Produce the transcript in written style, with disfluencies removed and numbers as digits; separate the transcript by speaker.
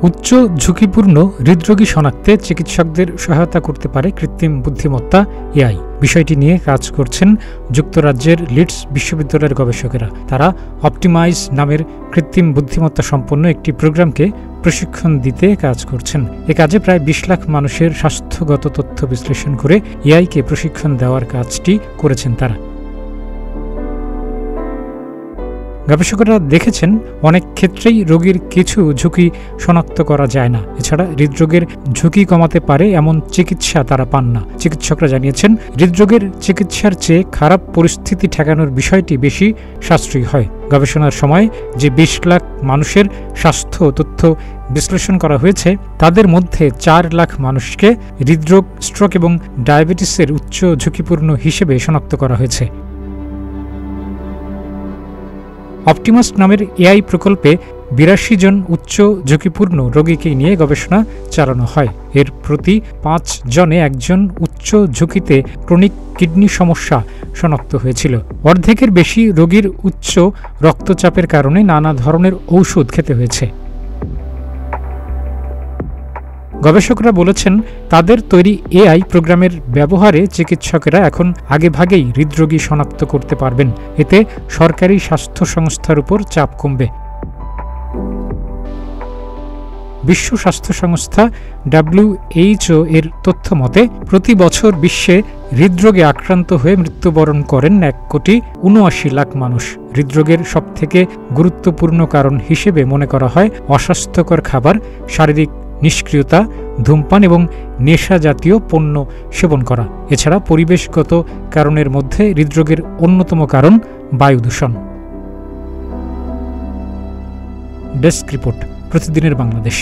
Speaker 1: উচ্চ ঝুঁকিপূর্ণ হৃদরোগী শনাক্তে চিকিৎসকদের সহায়তা করতে পারে কৃত্রিম বুদ্ধিমত্তা এআই। বিষয়টি নিয়ে কাজ করছেন যুক্তরাজ্যের লিডস বিশ্ববিদ্যালয়ের গবেষকেরা। তারা অপটিমাইজ নামের কৃত্রিম বুদ্ধিমত্তা সম্পন্ন একটি প্রোগ্রামকে প্রশিক্ষণ দিতে কাজ করছেন। এ কাজে প্রায় ২০ লাখ মানুষের স্বাস্থ্যগত তথ্য বিশ্লেষণ করে এআইকে প্রশিক্ষণ দেওয়ার কাজটি করেছেন তারা। গবেষকেরা দেখেছেন অনেক ক্ষেত্রেই রোগীর কিছু ঝুঁকি শনাক্ত করা যায় না। এছাড়া হৃদরোগের ঝুঁকি কমাতে পারে এমন চিকিৎসা তারা পান না। চিকিৎসকরা জানিয়েছেন হৃদরোগের চিকিৎসার চেয়ে খারাপ পরিস্থিতি ঠেকানোর বিষয়টি বেশি সাশ্রয়ী হয়। গবেষণার সময় যে ২০ লাখ মানুষের স্বাস্থ্য তথ্য বিশ্লেষণ করা হয়েছে তাদের মধ্যে ৪ লাখ মানুষকে হৃদরোগ, স্ট্রোক এবং ডায়াবেটিসের উচ্চ ঝুঁকিপূর্ণ হিসেবে শনাক্ত করা হয়েছে। অপটিমাস নামের এআই প্রকল্পে ৮২ জন উচ্চ ঝুঁকিপূর্ণ রোগীকে নিয়ে গবেষণা চালানো হয়। এর প্রতি ৫ জনে একজন উচ্চ ঝুঁকিতে ক্রনিক কিডনি সমস্যা শনাক্ত হয়েছিল। অর্ধেকের বেশি রোগীর উচ্চ রক্তচাপের কারণে নানা ধরনের ঔষধ খেতে হয়েছে। গবেষকরা বলেছেন তাদের তৈরি এআই প্রোগ্রামের ব্যবহারে চিকিৎসকেরা এখন আগেভাগেই হৃদরোগী শনাক্ত করতে পারবেন। এতে সরকারি স্বাস্থ্য সংস্থার উপর চাপ কমবে। বিশ্ব স্বাস্থ্য সংস্থা WHO এর তথ্য মতে প্রতি বছর বিশ্বে হৃদরোগে আক্রান্ত হয়ে মৃত্যুবরণ করেন ১,৭৯,০০,০০০ মানুষ। হৃদরোগের সবথেকে গুরুত্বপূর্ণ কারণ হিসেবে মনে করা হয় অস্বাস্থ্যকর খাবার, শারীরিক নিষ্ক্রিয়তা, ধূমপান এবং নেশা জাতীয় পণ্য সেবন করা। এছাড়া পরিবেশগত কারণের মধ্যে হৃদরোগের অন্যতম কারণ বায়ু দূষণ। ডেস্ক রিপোর্ট, প্রতিদিনের বাংলাদেশ।